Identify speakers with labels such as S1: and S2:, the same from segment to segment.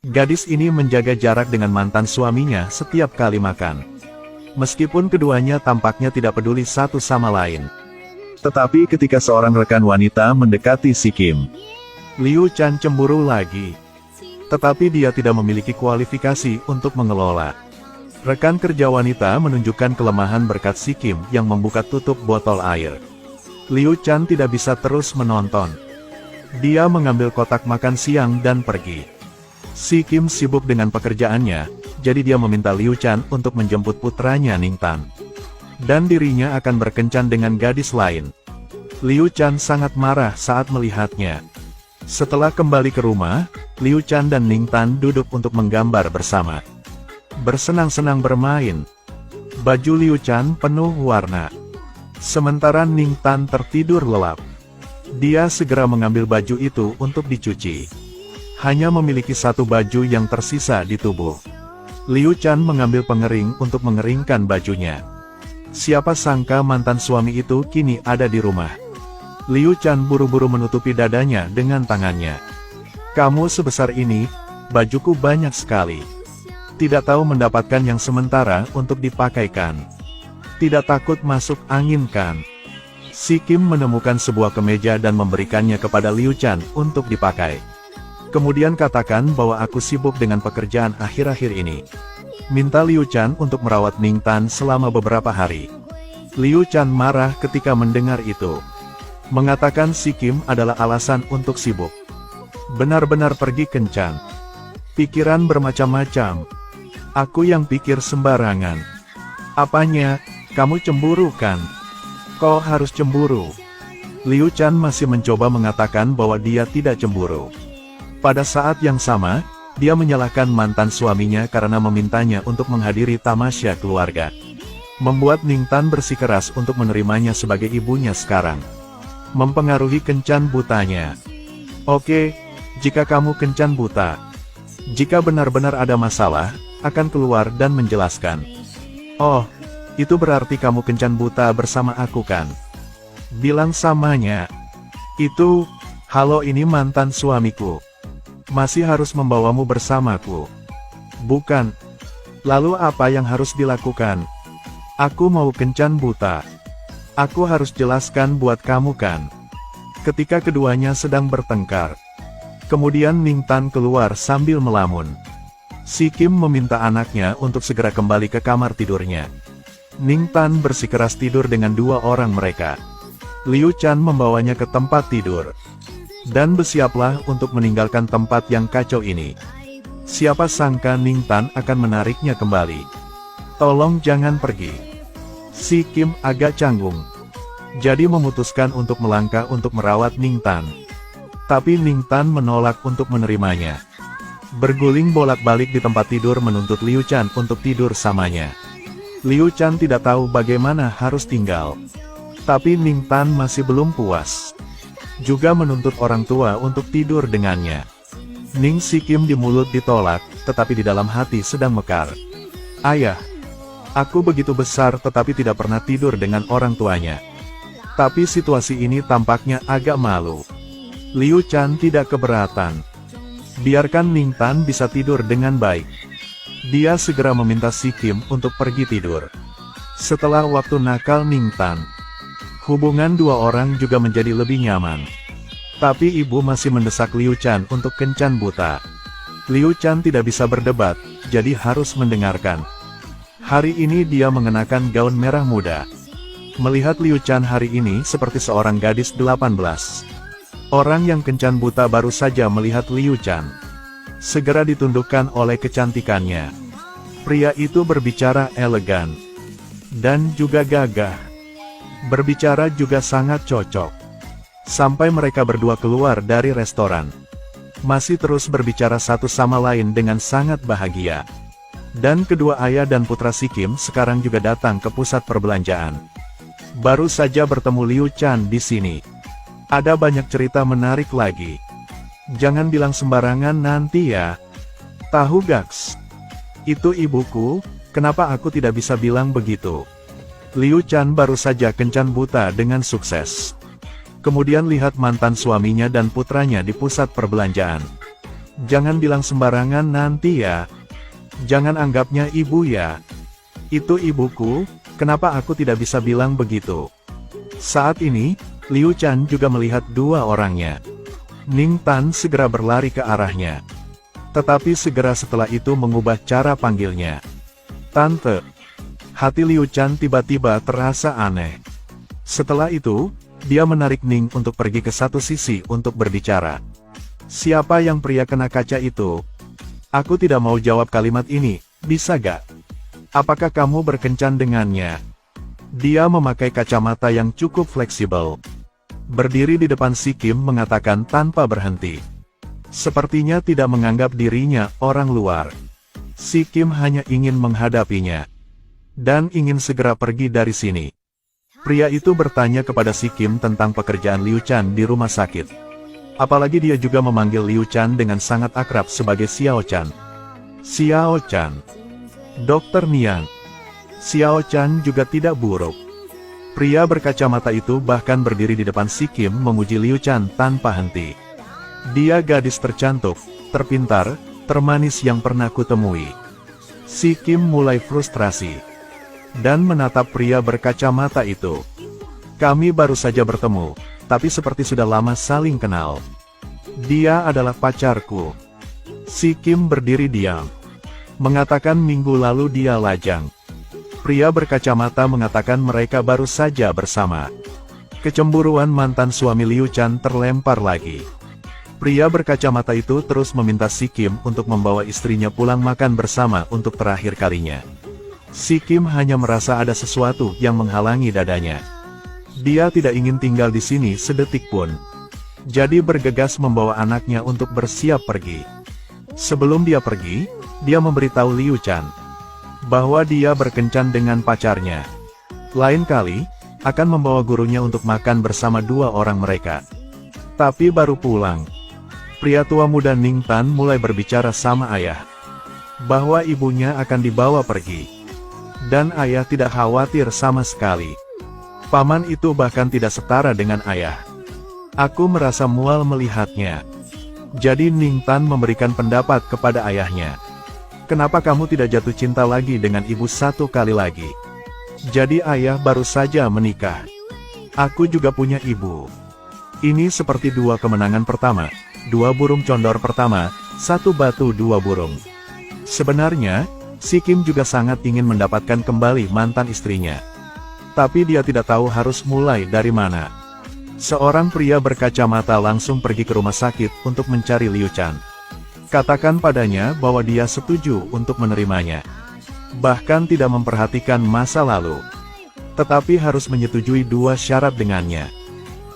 S1: Gadis ini menjaga jarak dengan mantan suaminya setiap kali makan. Meskipun keduanya tampaknya tidak peduli satu sama lain. Tetapi ketika seorang rekan wanita mendekati si Kim, Liu Chan cemburu lagi. Tetapi dia tidak memiliki kualifikasi untuk mengelola. Rekan kerja wanita menunjukkan kelemahan berkat si Kim yang membuka tutup botol air. Liu Chan tidak bisa terus menonton. Dia mengambil kotak makan siang dan pergi. Si Kim sibuk dengan pekerjaannya, jadi dia meminta Liu Chan untuk menjemput putranya Ning Tan. Dan dirinya akan berkencan dengan gadis lain. Liu Chan sangat marah saat melihatnya. Setelah kembali ke rumah, Liu Chan dan Ning Tan duduk untuk menggambar bersama. Bersenang-senang bermain. Baju Liu Chan penuh warna. Sementara Ning Tan tertidur lelap. Dia segera mengambil baju itu untuk dicuci. Hanya memiliki satu baju yang tersisa di tubuh. Liu Chan mengambil pengering untuk mengeringkan bajunya. Siapa sangka mantan suami itu kini ada di rumah. Liu Chan buru-buru menutupi dadanya dengan tangannya. Kamu sebesar ini, bajuku banyak sekali. Tidak tahu mendapatkan yang sementara untuk dipakaikan. Tidak takut masuk angin kan? Si Kim menemukan sebuah kemeja dan memberikannya kepada Liu Chan untuk dipakai. Kemudian katakan bahwa aku sibuk dengan pekerjaan akhir-akhir ini. Minta Liu Chan untuk merawat Ning Tan selama beberapa hari. Liu Chan marah ketika mendengar itu. Mengatakan si Kim adalah alasan untuk sibuk. Benar-benar pergi kencan. Pikiran bermacam-macam. Aku yang pikir sembarangan. Apanya, kamu cemburu kan? Kau harus cemburu. Liu Chan masih mencoba mengatakan bahwa dia tidak cemburu. Pada saat yang sama, dia menyalahkan mantan suaminya karena memintanya untuk menghadiri tamasya keluarga. Membuat Ning Tan bersikeras untuk menerimanya sebagai ibunya sekarang. Mempengaruhi kencan butanya. Oke, jika kamu kencan buta. Jika benar-benar ada masalah, akan keluar dan menjelaskan. Oh, itu berarti kamu kencan buta bersama aku kan? Bilang samanya. Itu, halo ini mantan suamiku. Masih harus membawamu bersamaku. Bukan. Lalu apa yang harus dilakukan? Aku mau kencan buta. Aku harus jelaskan buat kamu kan. Ketika keduanya sedang bertengkar. Kemudian Ning Tan keluar sambil melamun. Si Kim meminta anaknya untuk segera kembali ke kamar tidurnya. Ning Tan bersikeras tidur dengan dua orang mereka. Liu Chan membawanya ke tempat tidur. Dan bersiaplah untuk meninggalkan tempat yang kacau ini. Siapa sangka Ning Tan akan menariknya kembali. Tolong jangan pergi. Si Kim agak canggung. Jadi memutuskan untuk melangkah untuk merawat Ning Tan. Tapi Ning Tan menolak untuk menerimanya. Berguling bolak-balik di tempat tidur menuntut Liu Chan untuk tidur samanya. Liu Chan tidak tahu bagaimana harus tinggal. Tapi Ning Tan masih belum puas. Juga menuntut orang tua untuk tidur dengannya. Ning Si Kim di mulut ditolak, tetapi di dalam hati sedang mekar. Ayah, aku begitu besar tetapi tidak pernah tidur dengan orang tuanya. Tapi situasi ini tampaknya agak malu. Liu Chan tidak keberatan. Biarkan Ning Tan bisa tidur dengan baik. Dia segera meminta Si Kim untuk pergi tidur. Setelah waktu nakal Ning Tan, hubungan dua orang juga menjadi lebih nyaman. Tapi ibu masih mendesak Liu Chan untuk kencan buta. Liu Chan tidak bisa berdebat, jadi harus mendengarkan. Hari ini dia mengenakan gaun merah muda. Melihat Liu Chan hari ini seperti seorang gadis 18. Orang yang kencan buta baru saja melihat Liu Chan. Segera ditundukkan oleh kecantikannya. Pria itu berbicara elegan. Dan juga gagah. Berbicara juga sangat cocok. Sampai mereka berdua keluar dari restoran. Masih terus berbicara satu sama lain dengan sangat bahagia. Dan kedua ayah dan putra Si Kim sekarang juga datang ke pusat perbelanjaan. Baru saja bertemu Liu Chan di sini. Ada banyak cerita menarik lagi. Jangan bilang sembarangan nanti ya. Tahu gaks? Itu ibuku, kenapa aku tidak bisa bilang begitu? Liu Chan baru saja kencan buta dengan sukses. Kemudian lihat mantan suaminya dan putranya di pusat perbelanjaan. Jangan bilang sembarangan nanti ya. Jangan anggapnya ibu ya. Itu ibuku, kenapa aku tidak bisa bilang begitu? Saat ini, Liu Chan juga melihat dua orangnya. Ning Tan segera berlari ke arahnya. Tetapi segera setelah itu mengubah cara panggilnya. Tante. Hati Liu Chan tiba-tiba terasa aneh. Setelah itu, dia menarik Ning untuk pergi ke satu sisi untuk berbicara. Siapa yang pria kena kaca itu? Aku tidak mau jawab kalimat ini, bisa gak? Apakah kamu berkencan dengannya? Dia memakai kacamata yang cukup fleksibel. Berdiri di depan si Kim mengatakan tanpa berhenti. Sepertinya tidak menganggap dirinya orang luar. Si Kim hanya ingin menghadapinya. Dan ingin segera pergi dari sini. Pria itu bertanya kepada si Kim tentang pekerjaan Liu Chan di rumah sakit. Apalagi dia juga memanggil Liu Chan dengan sangat akrab sebagai Xiao Chan. Xiao Chan. Dokter Nian. Xiao Chan juga tidak buruk. Pria berkacamata itu bahkan berdiri di depan si Kim memuji Liu Chan tanpa henti. Dia gadis tercantik, terpintar, termanis yang pernah kutemui. Si Kim mulai frustrasi. Dan menatap pria berkacamata itu. Kami baru saja bertemu, tapi seperti sudah lama saling kenal. Dia adalah pacarku. Si Kim berdiri diam. Mengatakan minggu lalu dia lajang. Pria berkacamata mengatakan mereka baru saja bersama. Kecemburuan mantan suami Liu Chan terlempar lagi. Pria berkacamata itu terus meminta si Kim untuk membawa istrinya pulang makan bersama untuk terakhir kalinya. Si Kim hanya merasa ada sesuatu yang menghalangi dadanya. Dia tidak ingin tinggal di sini sedetik pun. Jadi bergegas membawa anaknya untuk bersiap pergi. Sebelum dia pergi, dia memberitahu Liu Chan bahwa dia berkencan dengan pacarnya. Lain kali, akan membawa gurunya untuk makan bersama dua orang mereka. Tapi baru pulang, pria tua muda Ning Tan mulai berbicara sama ayah bahwa ibunya akan dibawa pergi. Dan ayah tidak khawatir sama sekali. Paman itu bahkan tidak setara dengan ayah. Aku merasa mual melihatnya. Jadi Ning Tan memberikan pendapat kepada ayahnya. Kenapa kamu tidak jatuh cinta lagi dengan ibu satu kali lagi? Jadi ayah baru saja menikah. Aku juga punya ibu. Ini seperti dua kemenangan pertama, dua burung condor pertama, satu batu dua burung. Sebenarnya, si Kim juga sangat ingin mendapatkan kembali mantan istrinya. Tapi dia tidak tahu harus mulai dari mana. Seorang pria berkacamata langsung pergi ke rumah sakit untuk mencari Liu Chan. Katakan padanya bahwa dia setuju untuk menerimanya. Bahkan tidak memperhatikan masa lalu. Tetapi harus menyetujui dua syarat dengannya.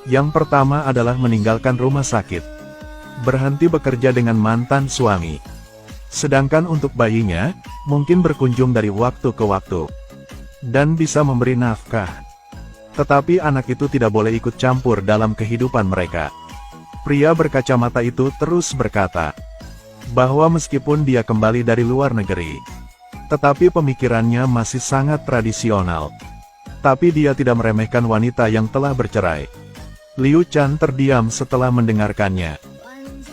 S1: Yang pertama adalah meninggalkan rumah sakit. Berhenti bekerja dengan mantan suami. Sedangkan untuk bayinya, mungkin berkunjung dari waktu ke waktu. Dan bisa memberi nafkah. Tetapi anak itu tidak boleh ikut campur dalam kehidupan mereka. Pria berkacamata itu terus berkata, bahwa meskipun dia kembali dari luar negeri, tetapi pemikirannya masih sangat tradisional. Tapi dia tidak meremehkan wanita yang telah bercerai. Liu Chan terdiam setelah mendengarkannya.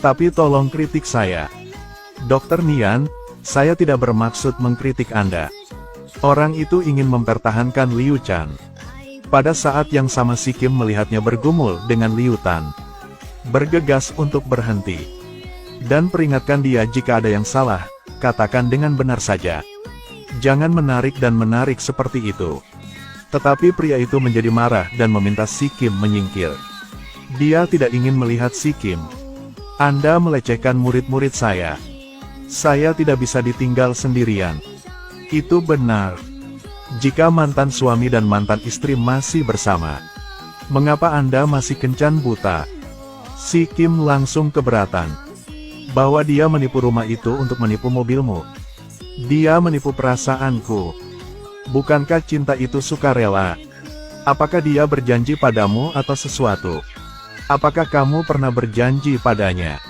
S1: Tapi tolong kritik saya. Dokter Nian, saya tidak bermaksud mengkritik Anda. Orang itu ingin mempertahankan Liu Chan. Pada saat yang sama si Kim melihatnya bergumul dengan Liu Tan. Bergegas untuk berhenti. Dan peringatkan dia jika ada yang salah, katakan dengan benar saja. Jangan menarik dan menarik seperti itu. Tetapi pria itu menjadi marah dan meminta si Kim menyingkir. Dia tidak ingin melihat si Kim. Anda melecehkan murid-murid saya. Saya tidak bisa ditinggal sendirian. Itu benar. Jika mantan suami dan mantan istri masih bersama, mengapa Anda masih kencan buta? Si Kim langsung keberatan. Bahwa dia menipu rumah itu untuk menipu mobilmu. Dia menipu perasaanku. Bukankah cinta itu sukarela? Apakah dia berjanji padamu atau sesuatu? Apakah kamu pernah berjanji padanya?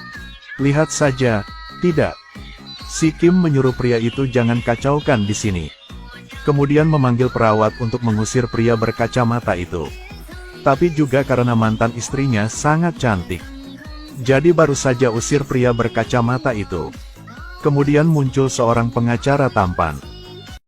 S1: Lihat saja, tidak. Si Kim menyuruh pria itu jangan kacaukan di sini. Kemudian memanggil perawat untuk mengusir pria berkacamata itu. Tapi juga karena mantan istrinya sangat cantik. Jadi baru saja usir pria berkacamata itu. Kemudian muncul seorang pengacara tampan.